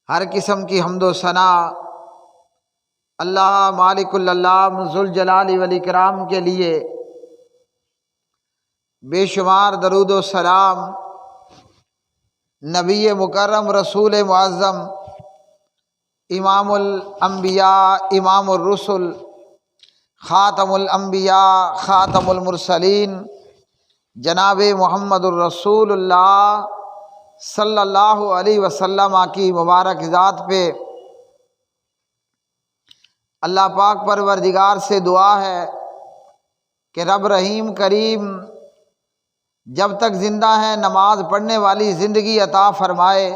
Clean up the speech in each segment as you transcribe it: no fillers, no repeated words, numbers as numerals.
ہر قسم کی حمد و ثنا اللہ مالک العلام ذوالجلال والاکرام کے لیے، بے شمار درود و سلام نبی مکرم رسول معظم امام الانبیاء امام الرسل خاتم الانبیاء خاتم المرسلین جناب محمد الرسول اللہ صلی اللہ علیہ وسلم کی مبارک ذات پہ اللہ پاک پروردگار سے دعا ہے کہ رب رحیم کریم جب تک زندہ ہیں نماز پڑھنے والی زندگی عطا فرمائے،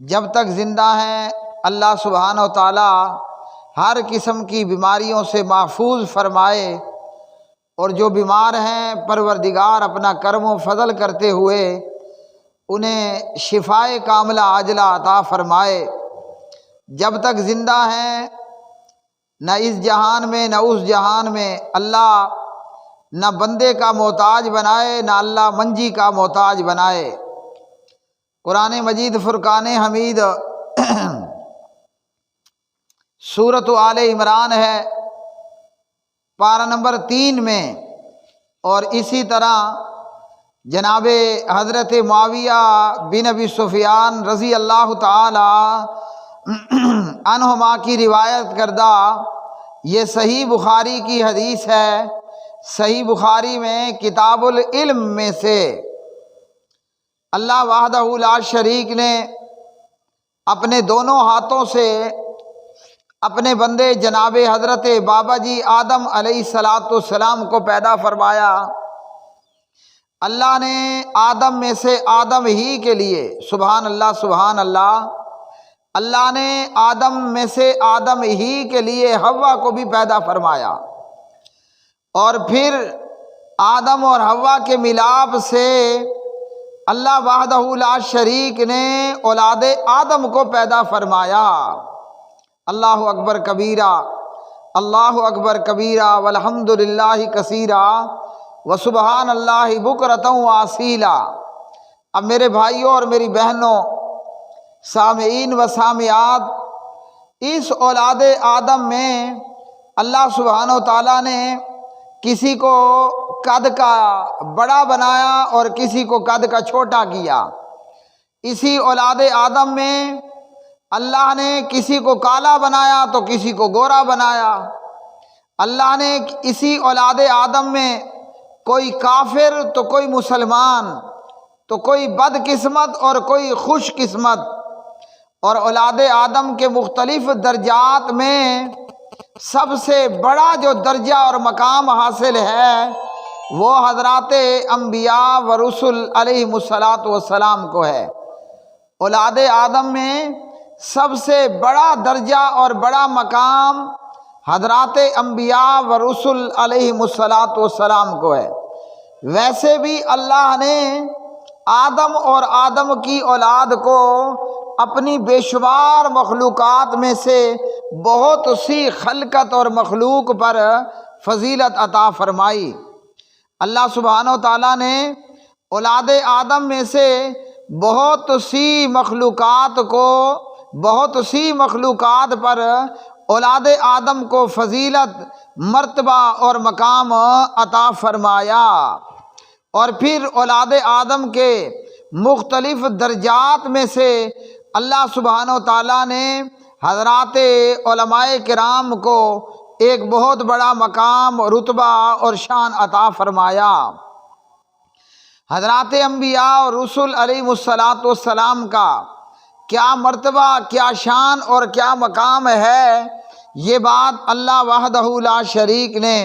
جب تک زندہ ہیں اللہ سبحانہ و تعالی ہر قسم کی بیماریوں سے محفوظ فرمائے، اور جو بیمار ہیں پروردگار اپنا کرم و فضل کرتے ہوئے انہیں شفائے کاملہ عاجلہ عطا فرمائے۔ جب تک زندہ ہیں نہ اس جہان میں نہ اس جہان میں اللہ نہ بندے کا محتاج بنائے، نہ اللہ منجی کا محتاج بنائے۔ قرآن مجید فرقان حمید سورۃ آل عمران ہے پارہ نمبر 3 میں، اور اسی طرح جناب حضرت معاویہ بن ابی سفیان رضی اللہ تعالی عنہما کی روایت کردہ یہ صحیح بخاری کی حدیث ہے۔ صحیح بخاری میں کتاب العلم میں سے اللہ وحدہ لا شریک نے اپنے دونوں ہاتھوں سے اپنے بندے جناب حضرت بابا جی آدم علیہ السلام کو پیدا فرمایا۔ اللہ نے آدم میں سے آدم ہی کے لیے، سبحان اللہ سبحان اللہ، اللہ نے آدم میں سے آدم ہی کے لیے حوا کو بھی پیدا فرمایا، اور پھر آدم اور حوا کے ملاپ سے اللہ وحدہ لا شریک نے اولاد آدم کو پیدا فرمایا۔ اللہ اکبر کبیرہ، اللہ اکبر کبیرہ، والحمد للہ کثیرہ، وسبحان اللہ بکرۃ واصیلا۔ اب میرے بھائیوں اور میری بہنوں، سامعین و سامعات، اس اولاد آدم میں اللہ سبحانہ و تعالیٰ نے کسی کو قد کا بڑا بنایا اور کسی کو قد کا چھوٹا کیا۔ اسی اولاد آدم میں اللہ نے کسی کو کالا بنایا تو کسی کو گورا بنایا۔ اللہ نے اسی اولاد آدم میں کوئی کافر تو کوئی مسلمان، تو کوئی بد قسمت اور کوئی خوش قسمت، اور اولاد آدم کے مختلف درجات میں سب سے بڑا جو درجہ اور مقام حاصل ہے وہ حضرات انبیاء و رسل علیہم السلام کو ہے۔ اولاد آدم میں سب سے بڑا درجہ اور بڑا مقام حضرات انبیاء و رسل علیہم السلام کو ہے۔ ویسے بھی اللہ نے آدم اور آدم کی اولاد کو اپنی بے شمار مخلوقات میں سے بہت سی خلقت اور مخلوق پر فضیلت عطا فرمائی۔ اللہ سبحانہ و تعالیٰ نے اولاد آدم میں سے بہت سی مخلوقات پر اولاد آدم کو فضیلت، مرتبہ اور مقام عطا فرمایا، اور پھر اولاد آدم کے مختلف درجات میں سے اللہ سبحانہ و تعالیٰ نے حضرات علماء کرام کو ایک بہت بڑا مقام، رتبہ اور شان عطا فرمایا۔ حضرات انبیاء اور رسول علیہ السلام کا کیا مرتبہ، کیا شان اور کیا مقام ہے، یہ بات اللہ وحدہ لا شریک نے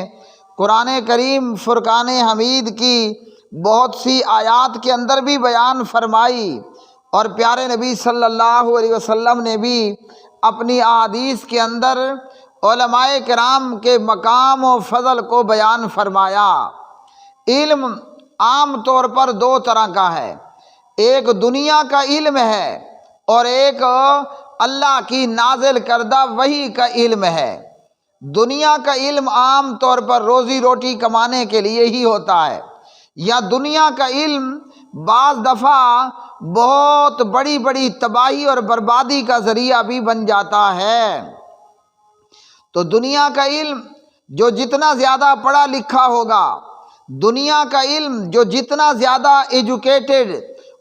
قرآن کریم فرقان حمید کی بہت سی آیات کے اندر بھی بیان فرمائی، اور پیارے نبی صلی اللہ علیہ وسلم نے بھی اپنی احادیث کے اندر علماء کرام کے مقام و فضل کو بیان فرمایا۔ علم عام طور پر 2 طرح کا ہے، ایک دنیا کا علم ہے اور ایک اللہ کی نازل کردہ وحی کا علم ہے۔ دنیا کا علم عام طور پر روزی روٹی کمانے کے لیے ہی ہوتا ہے، یا دنیا کا علم بعض دفعہ بہت بڑی بڑی تباہی اور بربادی کا ذریعہ بھی بن جاتا ہے۔ تو دنیا کا علم جو جتنا زیادہ پڑھا لکھا ہوگا، دنیا کا علم جو جتنا زیادہ ایجوکیٹڈ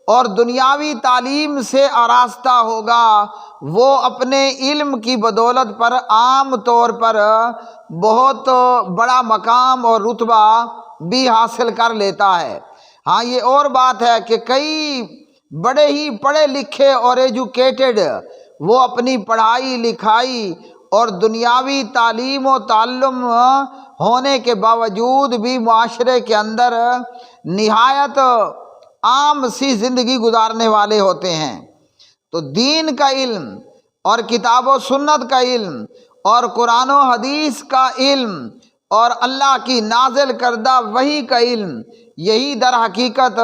اور دنیاوی تعلیم سے آراستہ ہوگا، وہ اپنے علم کی بدولت پر عام طور پر بہت بڑا مقام اور رتبہ بھی حاصل کر لیتا ہے۔ ہاں، یہ اور بات ہے کہ کئی بڑے ہی پڑھے لکھے اور ایجوکیٹڈ وہ اپنی پڑھائی لکھائی اور دنیاوی تعلیم و تعلم ہونے کے باوجود بھی معاشرے کے اندر نہایت عام سی زندگی گزارنے والے ہوتے ہیں۔ تو دین کا علم اور کتاب و سنت کا علم اور قرآن و حدیث کا علم اور اللہ کی نازل کردہ وحی کا علم، یہی در حقیقت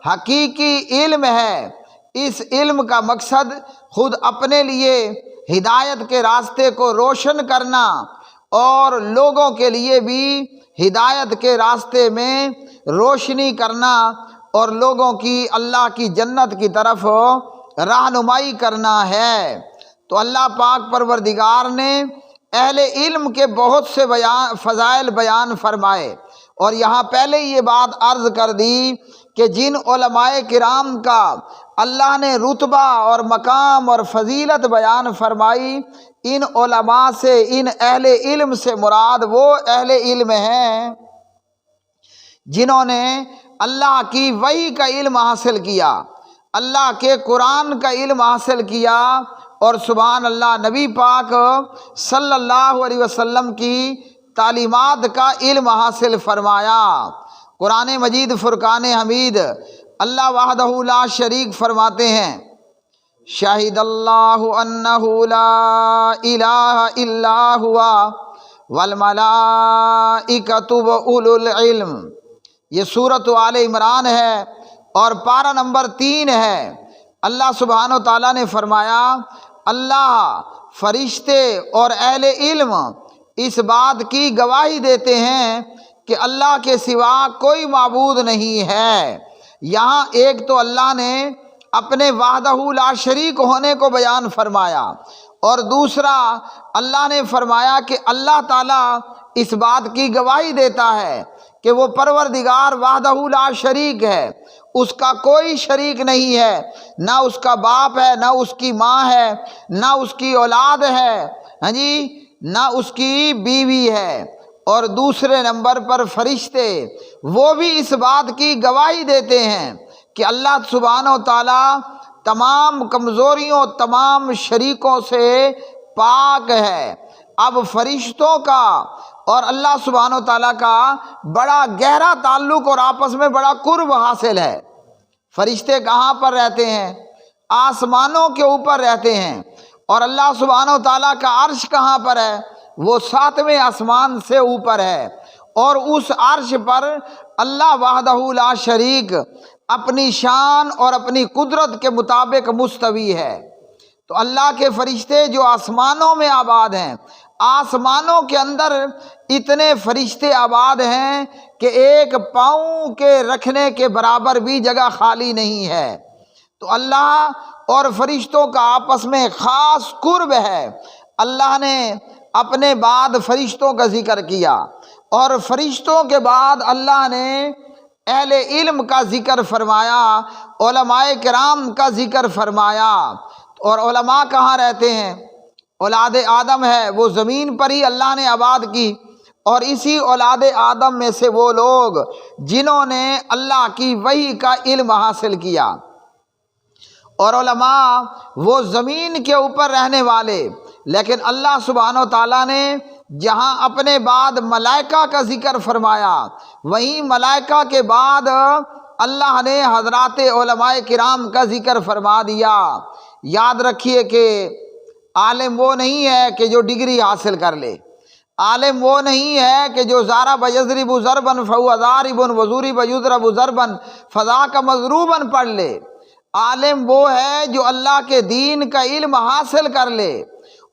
حقیقی علم ہے۔ اس علم کا مقصد خود اپنے لیے ہدایت کے راستے کو روشن کرنا اور لوگوں کے لیے بھی ہدایت کے راستے میں روشنی کرنا اور لوگوں کی اللہ کی جنت کی طرف رہنمائی کرنا ہے۔ تو اللہ پاک پروردگار نے اہل علم کے بہت سے فضائل بیان فرمائے، اور یہاں پہلے یہ بات عرض کر دی کہ جن علماء کرام کا اللہ نے رتبہ اور مقام اور فضیلت بیان فرمائی، ان علماء سے، ان اہل علم سے مراد وہ اہل علم ہیں جنہوں نے اللہ کی وحی کا علم حاصل کیا، اللہ کے قرآن کا علم حاصل کیا، اور سبحان اللہ نبی پاک صلی اللہ علیہ وسلم کی تعلیمات کا علم حاصل فرمایا۔ قرآن مجید فرقان حمید اللہ وحدہ لا شریک فرماتے ہیں، شاہد اللہ انہ لا الہ الا ہوا والملائکۃ واولو العلم۔ یہ سورۃ آل عمران ہے اور پارہ نمبر 3 ہے۔ اللہ سبحانہ و تعالیٰ نے فرمایا، اللہ، فرشتے اور اہل علم اس بات کی گواہی دیتے ہیں کہ اللہ کے سوا کوئی معبود نہیں ہے۔ یہاں ایک تو اللہ نے اپنے وحدہ لا شریک ہونے کو بیان فرمایا، اور دوسرا اللہ نے فرمایا کہ اللہ تعالیٰ اس بات کی گواہی دیتا ہے کہ وہ پروردگار وحدہ لا شریک ہے، اس کا کوئی شریک نہیں ہے، نہ اس کا باپ ہے، نہ اس کی ماں ہے، نہ اس کی اولاد ہے، ہاں جی، نہ اس کی بیوی ہے۔ اور دوسرے نمبر پر فرشتے، وہ بھی اس بات کی گواہی دیتے ہیں کہ اللہ سبحانہ و تعالیٰ تمام کمزوریوں، تمام شریکوں سے پاک ہے۔ اب فرشتوں کا اور اللہ سبحانہ و تعالیٰ کا بڑا گہرا تعلق اور آپس میں بڑا قرب حاصل ہے۔ فرشتے کہاں پر رہتے ہیں؟ آسمانوں کے اوپر رہتے ہیں، اور اللہ سبحانہ و تعالیٰ کا عرش کہاں پر ہے؟ وہ 7ویں آسمان سے اوپر ہے، اور اس عرش پر اللہ وحدہ لا شریک اپنی شان اور اپنی قدرت کے مطابق مستوی ہے۔ تو اللہ کے فرشتے جو آسمانوں میں آباد ہیں، آسمانوں کے اندر اتنے فرشتے آباد ہیں کہ ایک پاؤں کے رکھنے کے برابر بھی جگہ خالی نہیں ہے۔ تو اللہ اور فرشتوں کا آپس میں خاص قرب ہے۔ اللہ نے اپنے بعد فرشتوں کا ذکر کیا، اور فرشتوں کے بعد اللہ نے اہل علم کا ذکر فرمایا، علماء کرام کا ذکر فرمایا۔ اور علماء کہاں رہتے ہیں؟ اولاد آدم ہے، وہ زمین پر ہی اللہ نے آباد کی، اور اسی اولاد آدم میں سے وہ لوگ جنہوں نے اللہ کی وحی کا علم حاصل کیا۔ اور علماء وہ زمین کے اوپر رہنے والے، لیکن اللہ سبحانہ و تعالیٰ نے جہاں اپنے بعد ملائکہ کا ذکر فرمایا، وہیں ملائکہ کے بعد اللہ نے حضرات علماء کرام کا ذکر فرما دیا۔ یاد رکھیے کہ عالم وہ نہیں ہے کہ جو ڈگری حاصل کر لے، عالم وہ نہیں ہے کہ جو ضرب یضرب ضربا فہو ضارب وضرب یضرب ضربا فذاک مضروبا پڑھ لے۔ عالم وہ ہے جو اللہ کے دین کا علم حاصل کر لے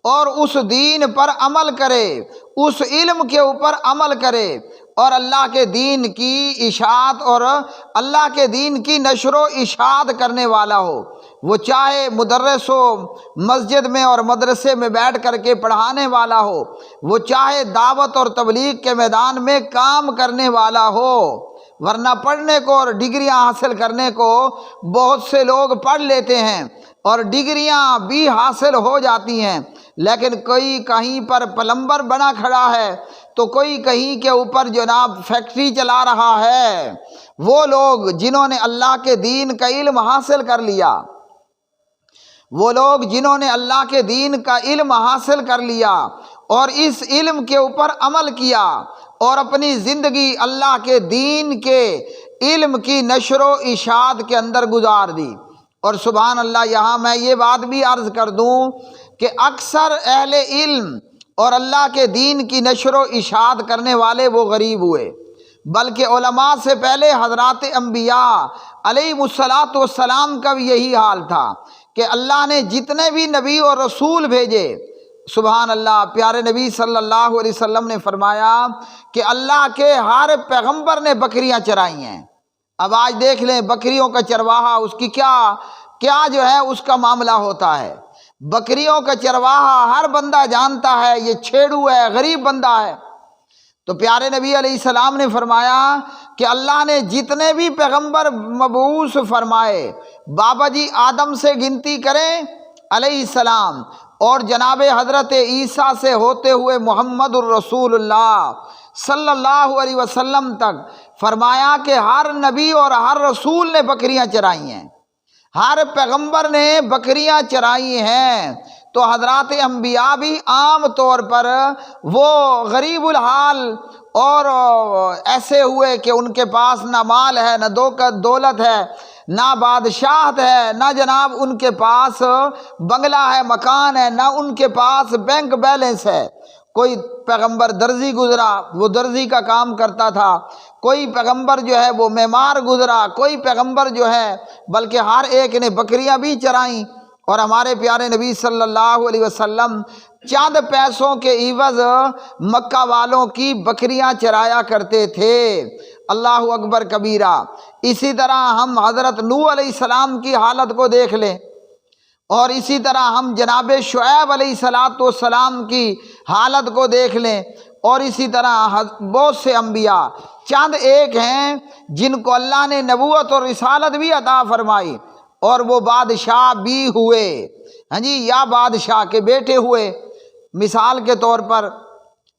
اور اس دین پر عمل کرے، اس علم کے اوپر عمل کرے، اور اللہ کے دین کی اشاعت اور اللہ کے دین کی نشر و اشاعت کرنے والا ہو، وہ چاہے مدرس ہو، مسجد میں اور مدرسے میں بیٹھ کر کے پڑھانے والا ہو، وہ چاہے دعوت اور تبلیغ کے میدان میں کام کرنے والا ہو۔ ورنہ پڑھنے کو اور ڈگریاں حاصل کرنے کو بہت سے لوگ پڑھ لیتے ہیں اور ڈگریاں بھی حاصل ہو جاتی ہیں، لیکن کوئی کہیں پر پلمبر بنا کھڑا ہے تو کوئی کہیں کے اوپر جناب فیکٹری چلا رہا ہے۔ وہ لوگ جنہوں نے اللہ کے دین کا علم حاصل کر لیا، وہ لوگ جنہوں نے اللہ کے دین کا علم حاصل کر لیا اور اس علم کے اوپر عمل کیا اور اپنی زندگی اللہ کے دین کے علم کی نشر و اشاعت کے اندر گزار دی۔ اور سبحان اللہ، یہاں میں یہ بات بھی عرض کر دوں کہ اکثر اہل علم اور اللہ کے دین کی نشر و اشاعت کرنے والے وہ غریب ہوئے، بلکہ علماء سے پہلے حضرات انبیاء علیہ الصلاۃ والسلام کا بھی یہی حال تھا کہ اللہ نے جتنے بھی نبی اور رسول بھیجے، سبحان اللہ، پیارے نبی صلی اللہ علیہ وسلم نے فرمایا کہ اللہ کے ہر پیغمبر نے بکریاں چرائی ہیں۔ اب آج دیکھ لیں بکریوں کا چرواہا، اس کی کیا جو ہے اس کا معاملہ ہوتا ہے۔ بکریوں کا چرواہا ہر بندہ جانتا ہے، یہ چھیڑو ہے، غریب بندہ ہے۔ تو پیارے نبی علیہ السلام نے فرمایا کہ اللہ نے جتنے بھی پیغمبر مبعوث فرمائے، بابا جی آدم سے گنتی کریں علیہ السلام اور جناب حضرت عیسیٰ سے ہوتے ہوئے محمد الرسول اللہ صلی اللہ علیہ وسلم تک، فرمایا کہ ہر نبی اور ہر رسول نے بکریاں چرائی ہیں، ہر پیغمبر نے بکریاں چرائی ہیں۔ تو حضرات انبیاء بھی عام طور پر وہ غریب الحال اور ایسے ہوئے کہ ان کے پاس نہ مال ہے، نہ دولت ہے، نہ بادشاہت ہے، نہ جناب ان کے پاس بنگلہ ہے، مکان ہے، نہ ان کے پاس بینک بیلنس ہے۔ کوئی پیغمبر درزی گزرا، وہ درزی کا کام کرتا تھا، کوئی پیغمبر جو ہے وہ معمار گزرا، کوئی پیغمبر جو ہے بلکہ ہر ایک نے بکریاں بھی چرائیں۔ اور ہمارے پیارے نبی صلی اللہ علیہ وسلم چند پیسوں کے عوض مکہ والوں کی بکریاں چرایا کرتے تھے۔ اللہ اکبر کبیرہ۔ اسی طرح ہم حضرت نوح علیہ السلام کی حالت کو دیکھ لیں، اور اسی طرح ہم جناب شعیب علیہ السلام کی حالت کو دیکھ لیں، اور اسی طرح بہت سے انبیاء، چند ایک ہیں جن کو اللہ نے نبوت اور رسالت بھی عطا فرمائی اور وہ بادشاہ بھی ہوئے، ہاں جی، یا بادشاہ کے بیٹے ہوئے۔ مثال کے طور پر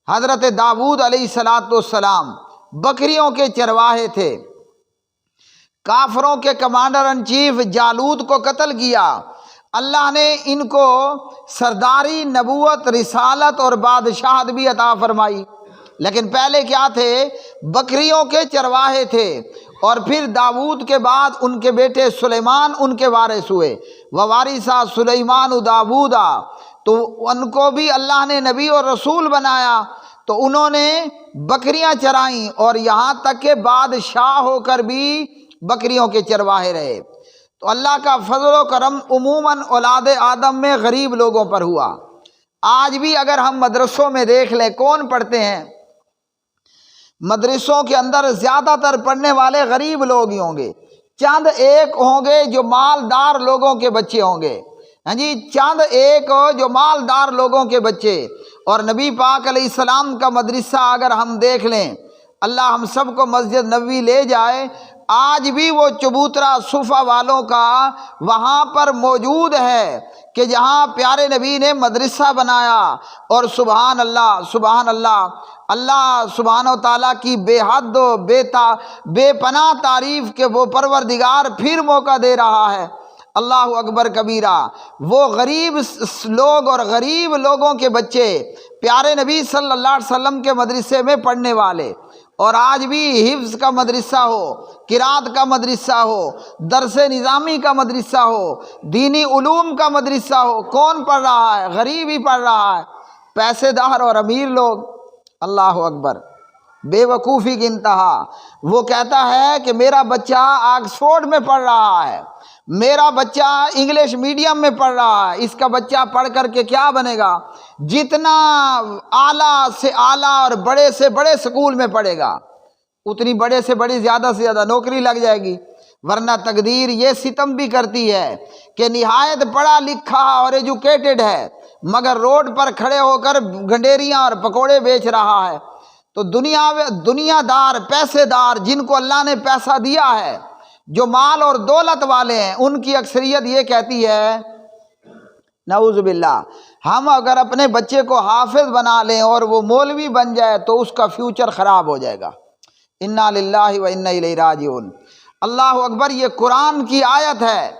حضرت داؤد علیہ السلام بکریوں کے چرواہے تھے، کافروں کے کمانڈر ان چیف جالوت کو قتل کیا، اللہ نے ان کو سرداری، نبوت، رسالت اور بادشاہت بھی عطا فرمائی، لیکن پہلے کیا تھے؟ بکریوں کے چرواہے تھے۔ اور پھر داؤد کے بعد ان کے بیٹے سلیمان ان کے وارث ہوئے، ووارثا سلیمان داؤدا، تو ان کو بھی اللہ نے نبی اور رسول بنایا، تو انہوں نے بکریاں چرائیں اور یہاں تک کہ بادشاہ ہو کر بھی بکریوں کے چرواہے رہے۔ تو اللہ کا فضل و کرم عموماً اولاد آدم میں غریب لوگوں پر ہوا۔ آج بھی اگر ہم مدرسوں میں دیکھ لیں کون پڑھتے ہیں، مدرسوں کے اندر زیادہ تر پڑھنے والے غریب لوگ ہی ہوں گے، چند ایک ہوں گے جو مالدار لوگوں کے بچے ہوں گے، ہاں جی، چند ایک جو مالدار لوگوں کے بچے۔ اور نبی پاک علیہ السلام کا مدرسہ اگر ہم دیکھ لیں، اللہ ہم سب کو مسجد نبوی لے جائے، آج بھی وہ چبوترا صفہ والوں کا وہاں پر موجود ہے کہ جہاں پیارے نبی نے مدرسہ بنایا۔ اور سبحان اللہ، سبحان اللہ، اللہ سبحانہ و تعالیٰ کی بے حد و بے پناہ تعریف کہ وہ پروردگار پھر موقع دے رہا ہے۔ اللہ اکبر کبیرہ۔ وہ غریب لوگ اور غریب لوگوں کے بچے پیارے نبی صلی اللہ علیہ وسلم کے مدرسے میں پڑھنے والے، اور آج بھی حفظ کا مدرسہ ہو، قرات کا مدرسہ ہو، درس نظامی کا مدرسہ ہو، دینی علوم کا مدرسہ ہو، کون پڑھ رہا ہے؟ غریب ہی پڑھ رہا ہے، پیسے دار اور امیر لوگ۔ اللہ اکبر، بے وقوفی کی انتہا۔ وہ کہتا ہے کہ میرا بچہ آکسفورڈ میں پڑھ رہا ہے، میرا بچہ انگلش میڈیم میں پڑھ رہا ہے، اس کا بچہ پڑھ کر کے کیا بنے گا؟ جتنا اعلیٰ سے اعلیٰ اور بڑے سے بڑے سکول میں پڑھے گا اتنی بڑے سے بڑی زیادہ سے زیادہ نوکری لگ جائے گی۔ ورنہ تقدیر یہ ستم بھی کرتی ہے کہ نہایت پڑھا لکھا اور ایجوکیٹڈ ہے مگر روڈ پر کھڑے ہو کر گنڈیریاں اور پکوڑے بیچ رہا ہے۔ تو دنیا دار، پیسے دار، جن کو اللہ نے پیسہ دیا ہے، جو مال اور دولت والے ہیں، ان کی اکثریت یہ کہتی ہے نعوذ باللہ ہم اگر اپنے بچے کو حافظ بنا لیں اور وہ مولوی بن جائے تو اس کا فیوچر خراب ہو جائے گا۔ انا للہ و انا الیہ راجعون۔ اللہ اکبر، یہ قرآن کی آیت ہے،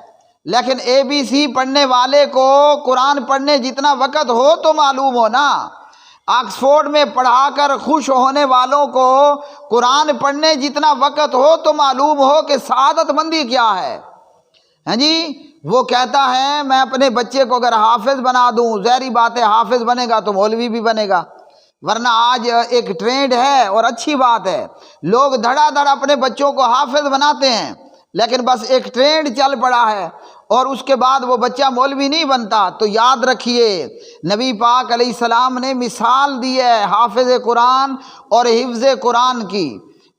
لیکن ABC پڑھنے والے کو قرآن پڑھنے جتنا وقت ہو تو معلوم ہو نا۔ آکسفورڈ میں پڑھا کر خوش ہونے والوں کو قرآن پڑھنے جتنا وقت ہو تو معلوم ہو کہ سعادت مندی کیا ہے۔ ہاں جی، وہ کہتا ہے میں اپنے بچے کو اگر حافظ بنا دوں، ظاہری بات ہے حافظ بنے گا تو مولوی بھی بنے گا۔ ورنہ آج ایک ٹرینڈ ہے اور اچھی بات ہے، لوگ دھڑا دھڑ اپنے بچوں کو حافظ بناتے ہیں، لیکن بس ایک ٹرینڈ چل پڑا ہے اور اس کے بعد وہ بچہ مولوی نہیں بنتا۔ تو یاد رکھیے نبی پاک علیہ السلام نے مثال دی ہے حافظ قرآن اور حفظ قرآن کی،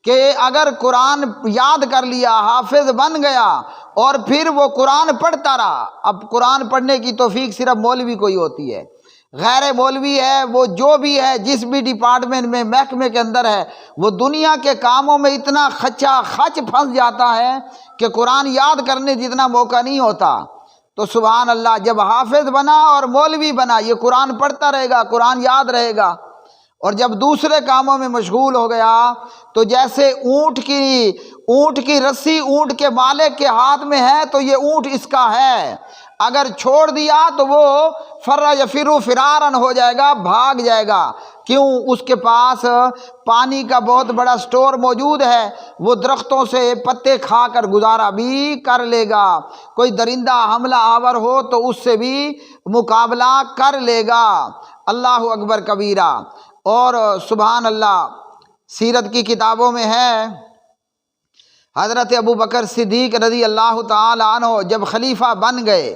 کہ اگر قرآن یاد کر لیا، حافظ بن گیا اور پھر وہ قرآن پڑھتا رہا۔ اب قرآن پڑھنے کی توفیق صرف مولوی کو ہی ہوتی ہے، غیر مولوی ہے وہ جو بھی ہے، جس بھی ڈپارٹمنٹ میں، محکمے کے اندر ہے، وہ دنیا کے کاموں میں اتنا خچا خچ پھنس جاتا ہے کہ قرآن یاد کرنے جتنا موقع نہیں ہوتا۔ تو سبحان اللہ، جب حافظ بنا اور مولوی بنا، یہ قرآن پڑھتا رہے گا، قرآن یاد رہے گا، اور جب دوسرے کاموں میں مشغول ہو گیا تو جیسے اونٹ کی رسی اونٹ کے مالک کے ہاتھ میں ہے تو یہ اونٹ اس کا ہے، اگر چھوڑ دیا تو وہ یفر فرارن ہو جائے گا، بھاگ جائے گا۔ کیوں؟ اس کے پاس پانی کا بہت بڑا سٹور موجود ہے، وہ درختوں سے پتے کھا کر گزارا بھی کر لے گا، کوئی درندہ حملہ آور ہو تو اس سے بھی مقابلہ کر لے گا۔ اللہ اکبر کبیرہ۔ اور سبحان اللہ، سیرت کی کتابوں میں ہے حضرت ابو بکر صدیق رضی اللہ تعالی عنہ جب خلیفہ بن گئے،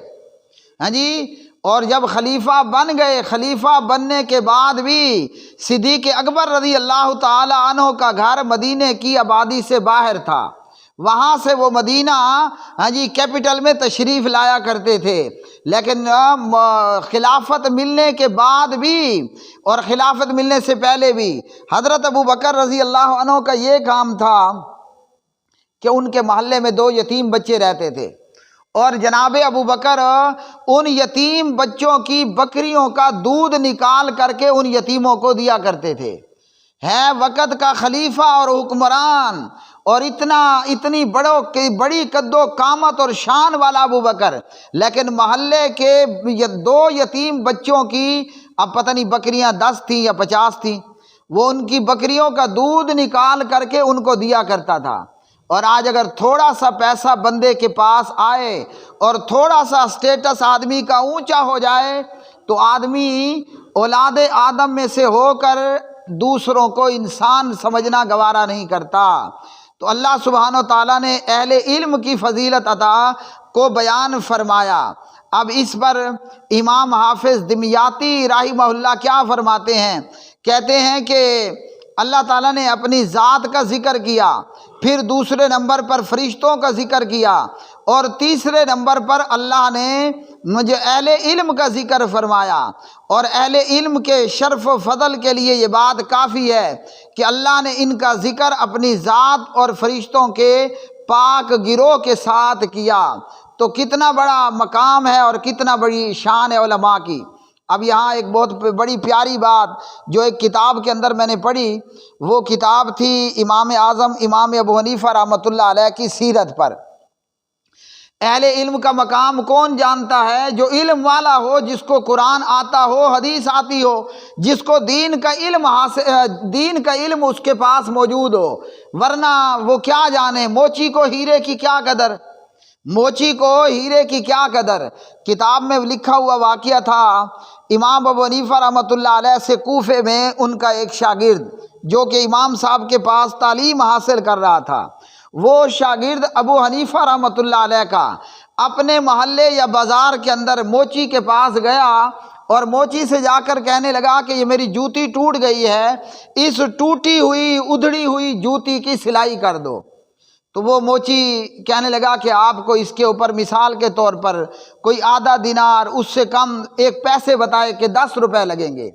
ہاں جی، اور جب خلیفہ بن گئے، خلیفہ بننے کے بعد بھی صدیق اکبر رضی اللہ تعالی عنہ کا گھر مدینے کی آبادی سے باہر تھا، وہاں سے وہ مدینہ ہاں جی کیپٹل میں تشریف لایا کرتے تھے۔ لیکن خلافت ملنے کے بعد بھی اور خلافت ملنے سے پہلے بھی حضرت ابو بکر رضی اللہ عنہ کا یہ کام تھا کہ ان کے محلے میں 2 یتیم بچے رہتے تھے، اور جناب ابو بکر ان یتیم بچوں کی بکریوں کا دودھ نکال کر کے ان یتیموں کو دیا کرتے تھے۔ ہے وقت کا خلیفہ اور حکمران اور اتنی بڑی قد و قامت اور شان والا ابو بکر، لیکن محلے کے 2 یتیم بچوں کی اب پتہ نہیں بکریاں 10 تھیں یا 50 تھیں، وہ ان کی بکریوں کا دودھ نکال کر کے ان کو دیا کرتا تھا۔ اور آج اگر تھوڑا سا پیسہ بندے کے پاس آئے اور تھوڑا سا سٹیٹس آدمی کا اونچا ہو جائے تو آدمی اولاد آدم میں سے ہو کر دوسروں کو انسان سمجھنا گوارا نہیں کرتا۔ تو اللہ سبحانہ و تعالیٰ نے اہل علم کی فضیلت عطا کو بیان فرمایا۔ اب اس پر امام حافظ دمیاطی رحمہ اللہ کیا فرماتے ہیں؟ کہتے ہیں کہ اللہ تعالیٰ نے اپنی ذات کا ذکر کیا، پھر دوسرے نمبر پر فرشتوں کا ذکر کیا، اور تیسرے نمبر پر اللہ نے مجھے اہل علم کا ذکر فرمایا۔ اور اہل علم کے شرف و فضل کے لیے یہ بات کافی ہے کہ اللہ نے ان کا ذکر اپنی ذات اور فرشتوں کے پاک گروہ کے ساتھ کیا۔ تو کتنا بڑا مقام ہے اور کتنا بڑی شان ہے علماء کی۔ اب یہاں ایک بہت بڑی پیاری بات جو ایک کتاب کے اندر میں نے پڑھی، وہ کتاب تھی امام اعظم امام ابو حنیفہ رحمۃ اللہ علیہ کی سیرت پر۔ اہل علم کا مقام کون جانتا ہے؟ جو علم والا ہو، جس کو قرآن آتا ہو، حدیث آتی ہو، جس کو دین کا علم اس کے پاس موجود ہو، ورنہ وہ کیا جانے موچی کو ہیرے کی کیا قدر، موچی کو ہیرے کی کیا قدر۔ کتاب میں لکھا ہوا واقعہ تھا، امام ابو حنیفہ رحمۃ اللہ علیہ سے کوفے میں ان کا ایک شاگرد جو کہ امام صاحب کے پاس تعلیم حاصل کر رہا تھا، وہ شاگرد ابو حنیفہ رحمۃ اللہ علیہ کا اپنے محلے یا بازار کے اندر موچی کے پاس گیا اور موچی سے جا کر کہنے لگا کہ یہ میری جوتی ٹوٹ گئی ہے، اس ٹوٹی ہوئی ادھڑی ہوئی جوتی کی سلائی کر دو۔ تو وہ موچی کہنے لگا کہ آپ کو اس کے اوپر مثال کے طور پر کوئی آدھا دینار، اس سے کم ایک پیسے بتائے کہ 10 روپے لگیں گے۔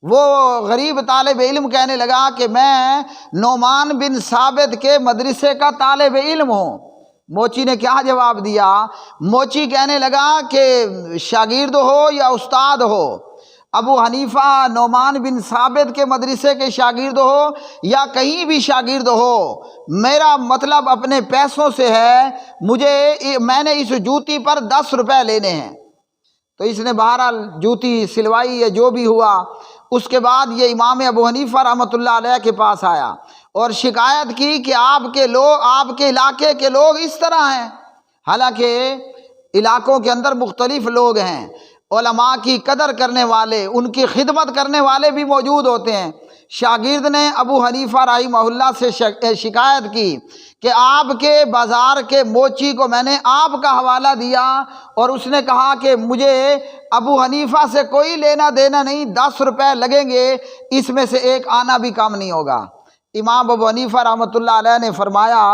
وہ غریب طالب علم کہنے لگا کہ میں نعمان بن ثابت کے مدرسے کا طالب علم ہوں۔ موچی نے کیا جواب دیا؟ موچی کہنے لگا کہ شاگرد ہو یا استاد ہو، ابو حنیفہ نعمان بن ثابت کے مدرسے کے شاگرد ہو یا کہیں بھی شاگرد ہو، میرا مطلب اپنے پیسوں سے ہے، میں نے اس جوتی پر 10 روپے لینے ہیں۔ تو اس نے بہرحال جوتی سلوائی یا جو بھی ہوا۔ اس کے بعد یہ امام ابو حنیفہ رحمۃ اللہ علیہ کے پاس آیا اور شکایت کی کہ آپ کے علاقے کے لوگ اس طرح ہیں، حالانکہ علاقوں کے اندر مختلف لوگ ہیں، علماء کی قدر کرنے والے، ان کی خدمت کرنے والے بھی موجود ہوتے ہیں۔ شاگرد نے ابو حنیفہ رحمہ اللہ سے شکایت کی کہ آپ کے بازار کے موچی کو میں نے آپ کا حوالہ دیا اور اس نے کہا کہ مجھے ابو حنیفہ سے کوئی لینا دینا نہیں، 10 روپے لگیں گے، اس میں سے ایک آنا بھی کام نہیں ہوگا۔ امام ابو حنیفہ رحمۃ اللہ علیہ نے فرمایا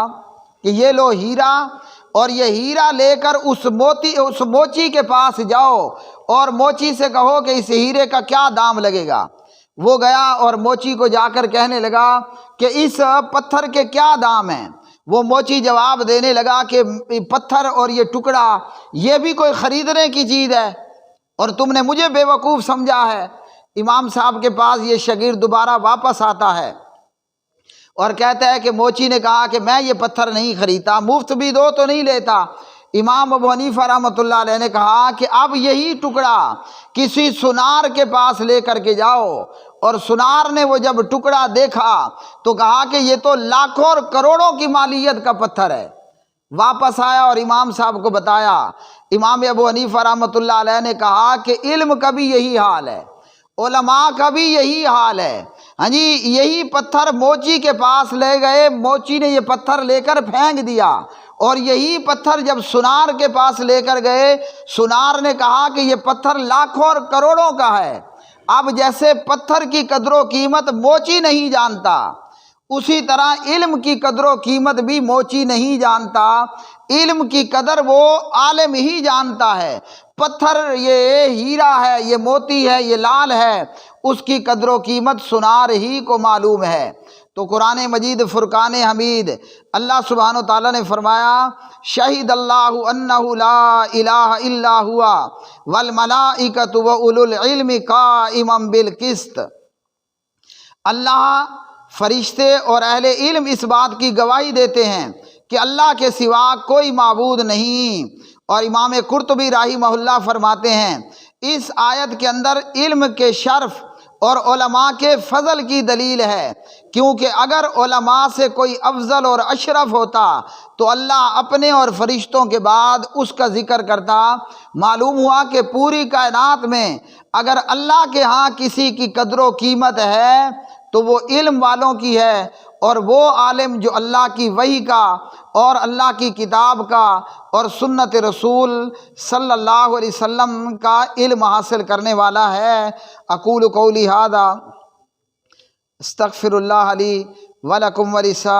کہ یہ لو ہیرا، اور یہ ہیرا لے کر اس موچی کے پاس جاؤ اور موچی سے کہو کہ اس ہیرے کا کیا دام لگے گا۔ وہ گیا اور موچی کو جا کر کہنے لگا کہ اس پتھر کے کیا دام ہیں۔ وہ موچی جواب دینے لگا کہ پتھر اور یہ ٹکڑا یہ بھی کوئی خریدنے کی چیز ہے اور تم نے مجھے بے وقوف سمجھا ہے۔ امام صاحب کے پاس یہ شاگرد دوبارہ واپس آتا ہے اور کہتا ہے کہ موچی نے کہا کہ میں یہ پتھر نہیں خریدتا، مفت بھی دو تو نہیں لیتا۔ امام ابو حنیفہ رحمۃ اللہ علیہ نے کہا کہ اب یہی ٹکڑا کسی سنار کے پاس لے کر کے جاؤ، اور سنار نے وہ جب ٹکڑا دیکھا تو کہا کہ یہ تو لاکھوں اور کروڑوں کی مالیت کا پتھر ہے۔ واپس آیا اور امام صاحب کو بتایا۔ امام ابو حنیفہ رحمۃ اللہ علیہ نے کہا کہ علم کا بھی یہی حال ہے، علماء کا بھی یہی حال ہے۔ ہاں جی، یہی پتھر موچی کے پاس لے گئے، موچی نے یہ پتھر لے کر پھینک دیا، اور یہی پتھر جب سنار کے پاس لے کر گئے، سنار نے کہا کہ یہ پتھر لاکھوں اور کروڑوں کا ہے۔ اب جیسے پتھر کی قدر و قیمت موچی نہیں جانتا، اسی طرح علم کی قدر و قیمت بھی موچی نہیں جانتا، علم کی قدر وہ عالم ہی جانتا ہے۔ پتھر یہ ہیرا ہے، یہ موتی ہے، یہ لال ہے، اس کی قدر و قیمت سنار ہی کو معلوم ہے۔ تو قرآن مجید فرقان حمید اللہ سبحانہ و تعالیٰ نے فرمایا شہید اللہ انہ لا الہ الا ہوا والملائکۃ واولو العلم قائما بالقسط۔ اللہ، فرشتے اور اہل علم اس بات کی گواہی دیتے ہیں کہ اللہ کے سوا کوئی معبود نہیں۔ اور امام قرطبی رحمہ اللہ فرماتے ہیں اس آیت کے اندر علم کے شرف اور علماء کے فضل کی دلیل ہے، کیونکہ اگر علماء سے کوئی افضل اور اشرف ہوتا تو اللہ اپنے اور فرشتوں کے بعد اس کا ذکر کرتا۔ معلوم ہوا کہ پوری کائنات میں اگر اللہ کے ہاں کسی کی قدر و قیمت ہے تو وہ علم والوں کی ہے، اور وہ عالم جو اللہ کی وحی کا اور اللہ کی کتاب کا اور سنت رسول صلی اللہ علیہ وسلم کا علم حاصل کرنے والا ہے۔ اقول قولی ھذا استغفر اللہ لی ولکم ولسائر